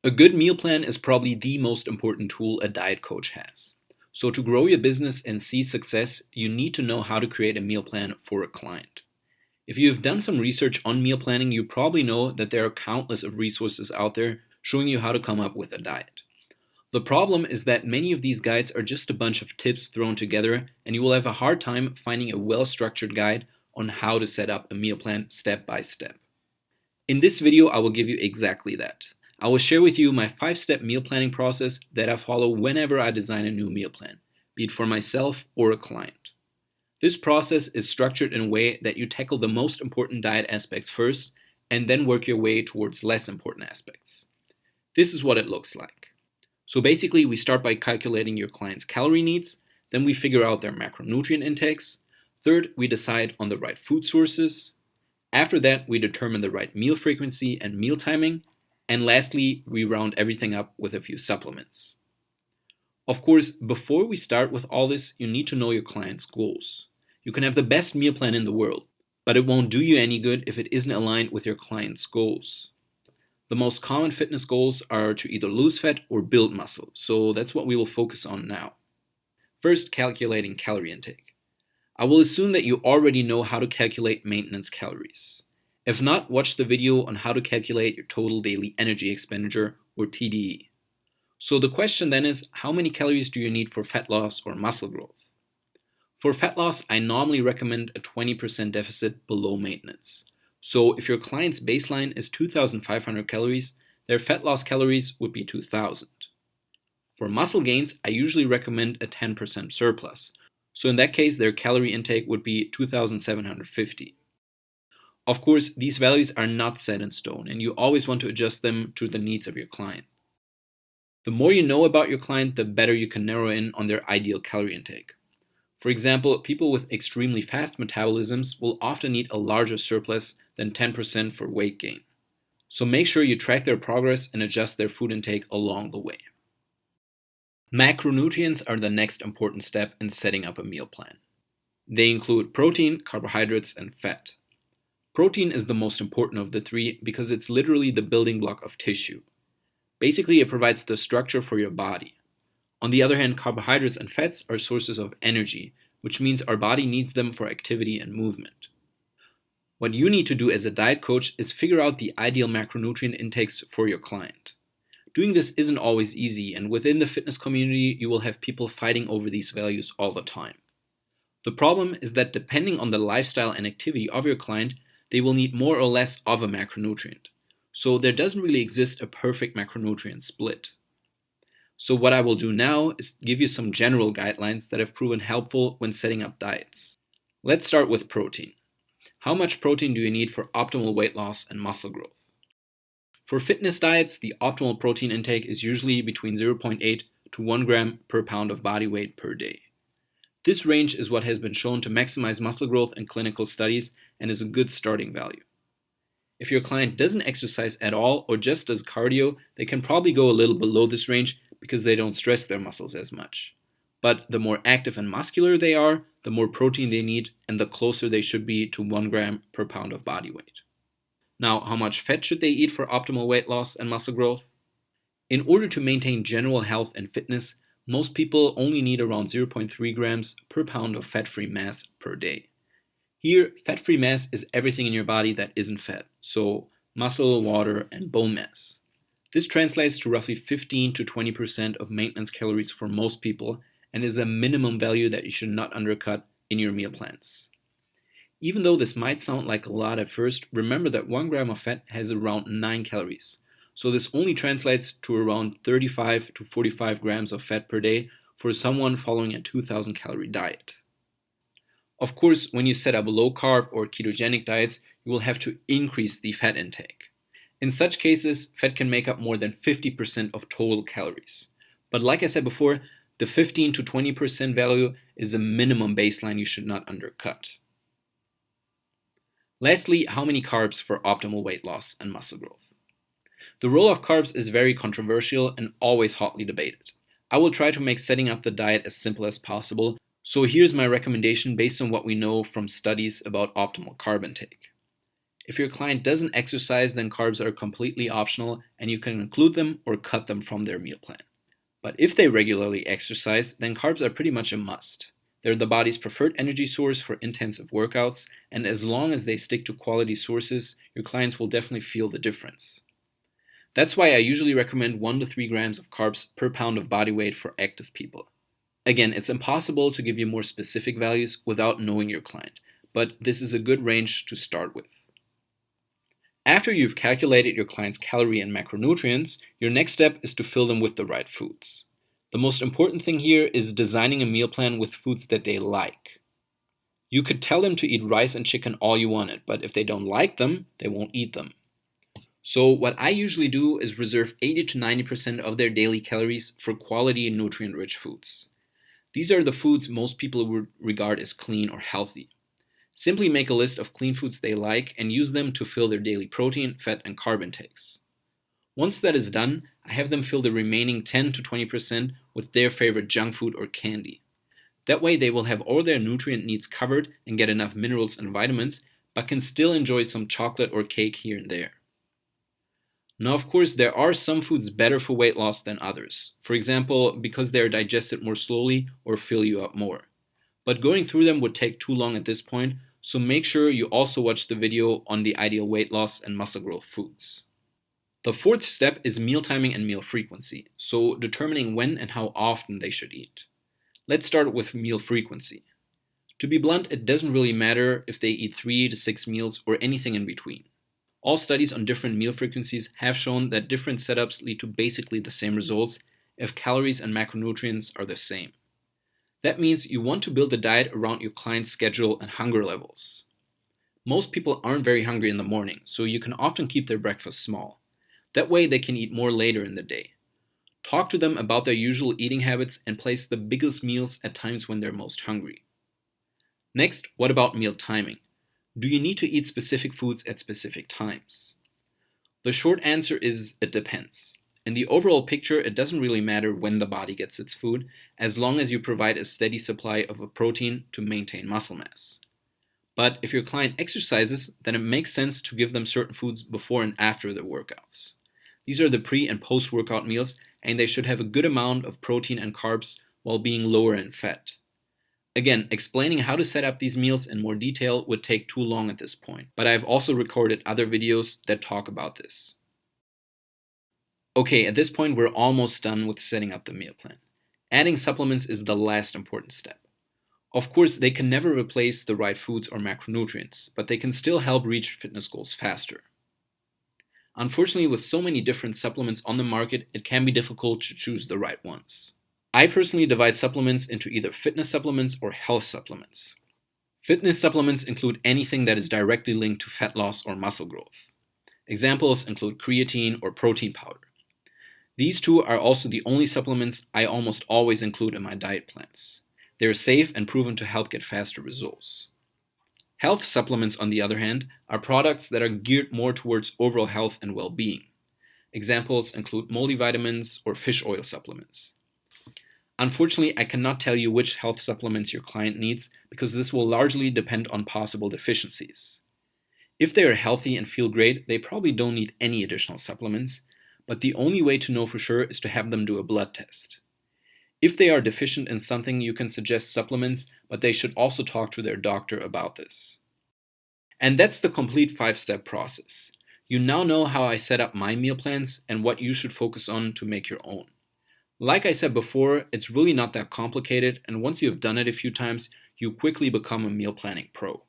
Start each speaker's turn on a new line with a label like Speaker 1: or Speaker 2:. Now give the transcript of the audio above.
Speaker 1: A good meal plan is probably the most important tool a diet coach has. So, to grow your business and see success, you need to know how to create a meal plan for a client. If you've done some research on meal planning, you probably know that there are countless of resources out there showing you how to come up with a diet. The problem is that many of these guides are just a bunch of tips thrown together, and you will have a hard time finding a well-structured guide on how to set up a meal plan step by step. In this video, I will give you exactly that. I will share with you my 5-step meal planning process that I follow whenever I design a new meal plan, be it for myself or a client. This process is structured in a way that you tackle the most important diet aspects first and then work your way towards less important aspects. This is what it looks like. So basically, we start by calculating your client's calorie needs, then we figure out their macronutrient intakes. Third, we decide on the right food sources. After that, we determine the right meal frequency and meal timing. And lastly, we round everything up with a few supplements. Of course, before we start with all this, you need to know your client's goals. You can have the best meal plan in the world, but it won't do you any good if it isn't aligned with your client's goals. The most common fitness goals are to either lose fat or build muscle, so that's what we will focus on now. First, calculating calorie intake. I will assume that you already know how to calculate maintenance calories. If not, watch the video on how to calculate your total daily energy expenditure, or TDE. So the question then is, how many calories do you need for fat loss or muscle growth? For fat loss, I normally recommend a 20% deficit below maintenance. So if your client's baseline is 2,500 calories, their fat loss calories would be 2,000. For muscle gains, I usually recommend a 10% surplus. So in that case, their calorie intake would be 2,750. Of course, these values are not set in stone, and you always want to adjust them to the needs of your client. The more you know about your client, the better you can narrow in on their ideal calorie intake. For example, people with extremely fast metabolisms will often need a larger surplus than 10% for weight gain. So make sure you track their progress and adjust their food intake along the way. Macronutrients are the next important step in setting up a meal plan. They include protein, carbohydrates, and fat. Protein is the most important of the three because it's literally the building block of tissue. Basically, it provides the structure for your body. On the other hand, carbohydrates and fats are sources of energy, which means our body needs them for activity and movement. What you need to do as a diet coach is figure out the ideal macronutrient intakes for your client. Doing this isn't always easy, and within the fitness community, you will have people fighting over these values all the time. The problem is that depending on the lifestyle and activity of your client, they will need more or less of a macronutrient. So there doesn't really exist a perfect macronutrient split. So what I will do now is give you some general guidelines that have proven helpful when setting up diets. Let's start with protein. How much protein do you need for optimal weight loss and muscle growth? For fitness diets, the optimal protein intake is usually between 0.8 to 1 gram per pound of body weight per day. This range is what has been shown to maximize muscle growth in clinical studies and is a good starting value. If your client doesn't exercise at all or just does cardio, they can probably go a little below this range because they don't stress their muscles as much. But the more active and muscular they are, the more protein they need and the closer they should be to 1 gram per pound of body weight. Now, how much fat should they eat for optimal weight loss and muscle growth? In order to maintain general health and fitness, most people only need around 0.3 grams per pound of fat-free mass per day. Here, fat-free mass is everything in your body that isn't fat, so muscle, water, and bone mass. This translates to roughly 15 to 20% of maintenance calories for most people and is a minimum value that you should not undercut in your meal plans. Even though this might sound like a lot at first, remember that 1 gram of fat has around 9 calories. So this only translates to around 35 to 45 grams of fat per day for someone following a 2,000 calorie diet. Of course, when you set up low carb or ketogenic diets, you will have to increase the fat intake. In such cases, fat can make up more than 50% of total calories. But like I said before, the 15 to 20% value is a minimum baseline you should not undercut. Lastly, how many carbs for optimal weight loss and muscle growth? The role of carbs is very controversial and always hotly debated. I will try to make setting up the diet as simple as possible, so here's my recommendation based on what we know from studies about optimal carb intake. If your client doesn't exercise, then carbs are completely optional and you can include them or cut them from their meal plan. But if they regularly exercise, then carbs are pretty much a must. They're the body's preferred energy source for intensive workouts, and as long as they stick to quality sources, your clients will definitely feel the difference. That's why I usually recommend 1 to 3 grams of carbs per pound of body weight for active people. Again, it's impossible to give you more specific values without knowing your client, but this is a good range to start with. After you've calculated your client's calorie and macronutrients, your next step is to fill them with the right foods. The most important thing here is designing a meal plan with foods that they like. You could tell them to eat rice and chicken all you wanted, but if they don't like them, they won't eat them. So what I usually do is reserve 80 to 90% of their daily calories for quality and nutrient-rich foods. These are the foods most people would regard as clean or healthy. Simply make a list of clean foods they like and use them to fill their daily protein, fat, and carb intakes. Once that is done, I have them fill the remaining 10 to 20% with their favorite junk food or candy. That way they will have all their nutrient needs covered and get enough minerals and vitamins, but can still enjoy some chocolate or cake here and there. Now, of course, there are some foods better for weight loss than others. For example, because they are digested more slowly or fill you up more. But going through them would take too long at this point, so make sure you also watch the video on the ideal weight loss and muscle growth foods. The fourth step is meal timing and meal frequency, so determining when and how often they should eat. Let's start with meal frequency. To be blunt, it doesn't really matter if they eat 3 to 6 meals or anything in between. All studies on different meal frequencies have shown that different setups lead to basically the same results if calories and macronutrients are the same. That means you want to build a diet around your client's schedule and hunger levels. Most people aren't very hungry in the morning, so you can often keep their breakfast small. That way they can eat more later in the day. Talk to them about their usual eating habits and place the biggest meals at times when they're most hungry. Next, what about meal timing? Do you need to eat specific foods at specific times? The short answer is it depends. In the overall picture, it doesn't really matter when the body gets its food, as long as you provide a steady supply of a protein to maintain muscle mass. But if your client exercises, then it makes sense to give them certain foods before and after their workouts. These are the pre- and post-workout meals, and they should have a good amount of protein and carbs while being lower in fat. Again, explaining how to set up these meals in more detail would take too long at this point, but I've also recorded other videos that talk about this. Okay, at this point we're almost done with setting up the meal plan. Adding supplements is the last important step. Of course, they can never replace the right foods or macronutrients, but they can still help reach fitness goals faster. Unfortunately, with so many different supplements on the market, it can be difficult to choose the right ones. I personally divide supplements into either fitness supplements or health supplements. Fitness supplements include anything that is directly linked to fat loss or muscle growth. Examples include creatine or protein powder. These two are also the only supplements I almost always include in my diet plans. They are safe and proven to help get faster results. Health supplements, on the other hand, are products that are geared more towards overall health and well-being. Examples include multivitamins or fish oil supplements. Unfortunately, I cannot tell you which health supplements your client needs because this will largely depend on possible deficiencies. If they are healthy and feel great, they probably don't need any additional supplements, but the only way to know for sure is to have them do a blood test. If they are deficient in something, you can suggest supplements, but they should also talk to their doctor about this. And that's the complete 5-step process. You now know how I set up my meal plans and what you should focus on to make your own. Like I said before, it's really not that complicated, and once you have done it a few times, you quickly become a meal planning pro.